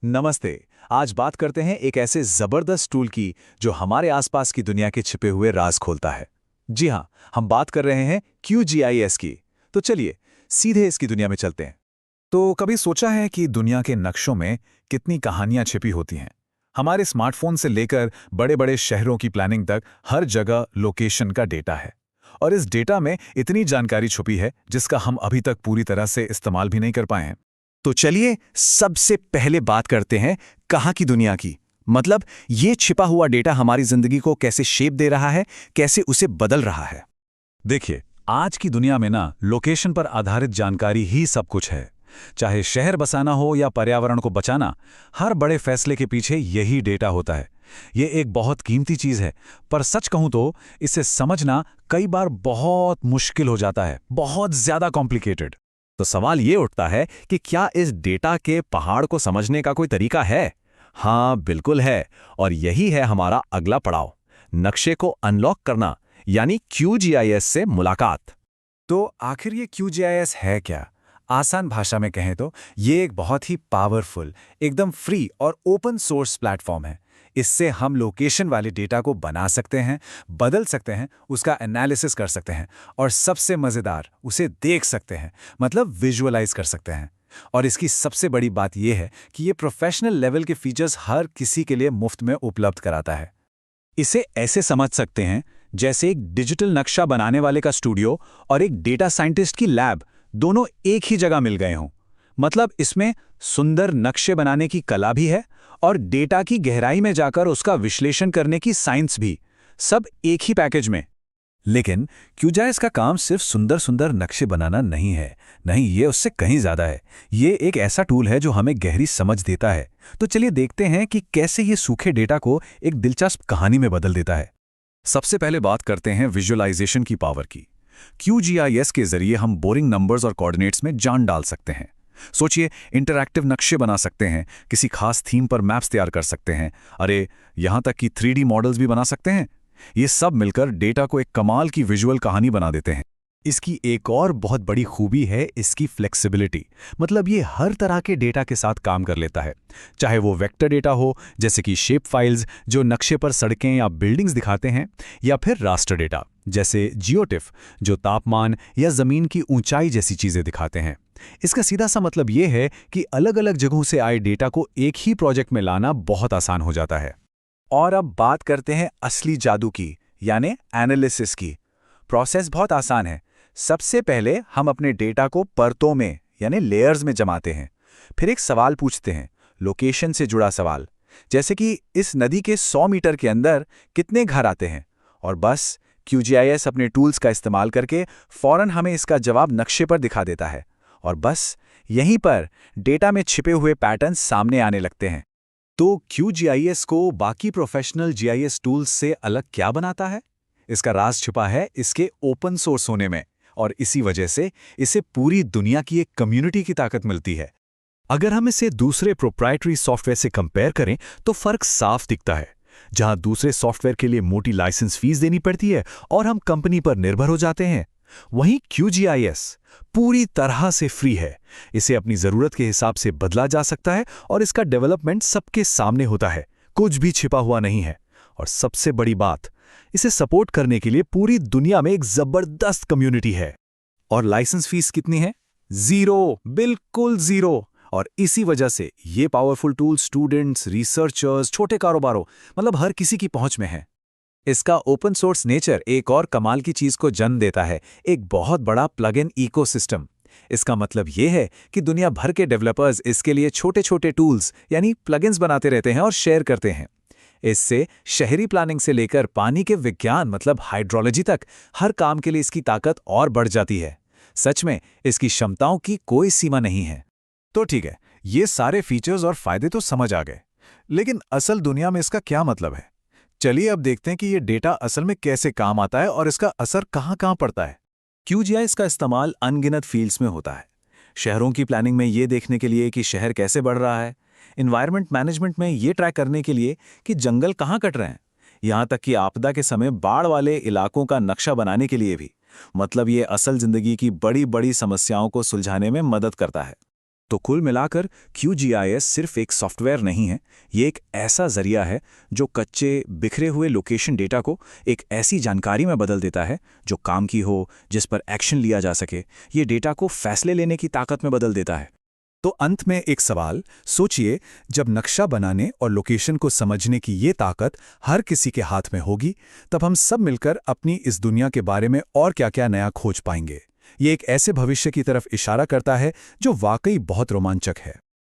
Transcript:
नमस्ते। आज बात करते हैं एक ऐसे जबरदस्त टूल की जो हमारे आसपास की दुनिया के छिपे हुए राज खोलता है। जी हाँ, हम बात कर रहे हैं QGIS की। तो चलिए सीधे इसकी दुनिया में चलते हैं। तो कभी सोचा है कि दुनिया के नक्शों में कितनी कहानियां छिपी होती हैं? हमारे स्मार्टफोन से लेकर बड़े-बड़े शहरों की प्लानिंग तक हर जगह लोकेशन का डेटा है। और इस डेटा में इतनी जानकारी छुपी है जिसका हम अभी तक पूरी तरह से इस्तेमाल भी नहीं कर पाए हैं। तो चलिए सबसे पहले बात करते हैं कहाँ की दुनिया की। मतलब ये छिपा हुआ डेटा हमारी जिंदगी को कैसे शेप दे रहा है, कैसे उसे बदल रहा है। देखिए, आज की दुनिया में ना लोकेशन पर आधारित जानकारी ही सब कुछ है। चाहे शहर बसाना हो या पर्यावरण को बचाना, हर बड़े फैसले के पीछे यही डेटा होता है। ये एक बहुत कीमती चीज है, पर सच कहूं तो इसे समझना कई बार बहुत मुश्किल हो जाता है, बहुत ज्यादा कॉम्प्लिकेटेड। तो सवाल ये उठता है कि क्या इस डेटा के पहाड़ को समझने का कोई तरीका है? हाँ, बिल्कुल है। और यही है हमारा अगला पड़ाव, नक्शे को अनलॉक करना, यानी QGIS से मुलाकात। तो आखिर ये QGIS है क्या? आसान भाषा में कहें तो ये एक बहुत ही पावरफुल, एकदम फ्री और ओपन सोर्स प्लेटफॉर्म है। इससे हम लोकेशन वाले डेटा को बना सकते हैं, बदल सकते हैं, उसका एनालिसिस कर सकते हैं और सबसे मज़ेदार, उसे देख सकते हैं, मतलब विजुअलाइज कर सकते हैं। और इसकी सबसे बड़ी बात यह है कि ये प्रोफेशनल लेवल के फीचर्स हर किसी के लिए मुफ्त में उपलब्ध कराता है। इसे ऐसे समझ सकते हैं जैसे एक डिजिटल नक्शा बनाने वाले का स्टूडियो और एक डेटा साइंटिस्ट की लैब दोनों एक ही जगह मिल गए हों। मतलब इसमें सुंदर नक्शे बनाने की कला भी है और डेटा की गहराई में जाकर उसका विश्लेषण करने की साइंस भी, सब एक ही पैकेज में। लेकिन QGIS का काम सिर्फ सुंदर सुंदर नक्शे बनाना नहीं है। नहीं, ये उससे कहीं ज्यादा है। ये एक ऐसा टूल है जो हमें गहरी समझ देता है। तो चलिए देखते हैं कि कैसे ये सूखे डेटा को एक दिलचस्प कहानी में बदल देता है। सबसे पहले बात करते हैं विजुअलाइजेशन की पावर की। QGIS के जरिए हम बोरिंग नंबर्स और कोऑर्डिनेट्स में जान डाल सकते हैं। सोचिए, इंटरैक्टिव नक्शे बना सकते हैं, किसी खास थीम पर मैप्स तैयार कर सकते हैं, अरे यहां तक कि 3D मॉडल्स भी बना सकते हैं। ये सब मिलकर डेटा को एक कमाल की विजुअल कहानी बना देते हैं। इसकी एक और बहुत बड़ी खूबी है इसकी फ्लेक्सिबिलिटी। मतलब ये हर तरह के डेटा के साथ काम कर लेता है, चाहे वो वेक्टर डेटा हो जैसे कि शेप फाइल्स जो नक्शे पर सड़कें या बिल्डिंग्स दिखाते हैं, या फिर रास्टर डेटा जैसे जियोटिफ जो तापमान या जमीन की ऊंचाई जैसी चीजें दिखाते हैं। इसका सीधा सा मतलब ये है कि अलग अलग जगहों से आए डेटा को एक ही प्रोजेक्ट में लाना बहुत आसान हो जाता है। और अब बात करते हैं असली जादू की, यानी एनालिसिस की। प्रोसेस बहुत आसान है। सबसे पहले हम अपने डेटा को परतों में यानी लेयर्स में जमाते हैं। फिर एक सवाल पूछते हैं, लोकेशन से जुड़ा सवाल, जैसे कि इस नदी के 100 मीटर के अंदर कितने घर आते हैं। और बस QGIS अपने टूल्स का इस्तेमाल करके फौरन हमें इसका जवाब नक्शे पर दिखा देता है। और बस यहीं पर डेटा में छिपे हुए पैटर्न्स सामने आने लगते हैं। तो QGIS को बाकी प्रोफेशनल GIS टूल्स से अलग क्या बनाता है? इसका राज छिपा है इसके ओपन सोर्स होने में, और इसी वजह से इसे पूरी दुनिया की एक कम्युनिटी की ताकत मिलती है। अगर हम इसे दूसरे प्रोप्राइटरी सॉफ्टवेयर से कंपेयर करें तो फर्क साफ दिखता है। जहां दूसरे सॉफ्टवेयर के लिए मोटी लाइसेंस फीस देनी पड़ती है और हम कंपनी पर निर्भर हो जाते हैं, वहीं QGIS पूरी तरह से फ्री है। इसे अपनी जरूरत के हिसाब से बदला जा सकता है और इसका डेवलपमेंट सबके सामने होता है, कुछ भी छिपा हुआ नहीं है। और सबसे बड़ी बात, इसे सपोर्ट करने के लिए पूरी दुनिया में एक जबरदस्त कम्युनिटी है। और लाइसेंस फीस कितनी है? जीरो, बिल्कुल जीरो। और इसी वजह से ये पावरफुल टूल स्टूडेंट्स, रिसर्चर्स, छोटे कारोबारों, मतलब हर किसी की पहुंच में है। इसका ओपन सोर्स नेचर एक और कमाल की चीज को जन्म देता है, एक बहुत बड़ा प्लग इन इकोसिस्टम। इसका मतलब यह है कि दुनिया भर के डेवलपर्स इसके लिए छोटे छोटे टूल्स यानी प्लगइन्स बनाते रहते हैं और शेयर करते हैं। इससे शहरी प्लानिंग से लेकर पानी के विज्ञान मतलब हाइड्रोलॉजी तक हर काम के लिए इसकी ताकत और बढ़ जाती है। सच में इसकी क्षमताओं की कोई सीमा नहीं है। तो ठीक है, ये सारे फीचर्स और फायदे तो समझ आ गए, लेकिन असल दुनिया में इसका क्या मतलब है? चलिए अब देखते हैं कि ये डेटा असल में कैसे काम आता है और इसका असर कहां-कहां पड़ता है। QGIS का इस्तेमाल अनगिनत फील्ड्स में होता है। शहरों की प्लानिंग में ये देखने के लिए कि शहर कैसे बढ़ रहा है, एनवायरनमेंट मैनेजमेंट में ये ट्रैक करने के लिए कि जंगल कहाँ कट रहे हैं, यहाँ तक कि आपदा के समय बाढ़ वाले इलाकों का नक्शा बनाने के लिए भी। मतलब ये असल जिंदगी की बड़ी बड़ी समस्याओं को सुलझाने में मदद करता है। तो कुल मिलाकर QGIS सिर्फ एक सॉफ्टवेयर नहीं है, ये एक ऐसा जरिया है जो कच्चे, बिखरे हुए लोकेशन डेटा को एक ऐसी जानकारी में बदल देता है जो काम की हो, जिस पर एक्शन लिया जा सके। ये डेटा को फैसले लेने की ताकत में बदल देता है। तो अंत में एक सवाल सोचिए, जब नक्शा बनाने और लोकेशन को समझने की ये ताकत हर किसी के हाथ में होगी, तब हम सब मिलकर अपनी इस दुनिया के बारे में और क्या-क्या नया खोज पाएंगे। ये एक ऐसे भविष्य की तरफ इशारा करता है जो वाकई बहुत रोमांचक है।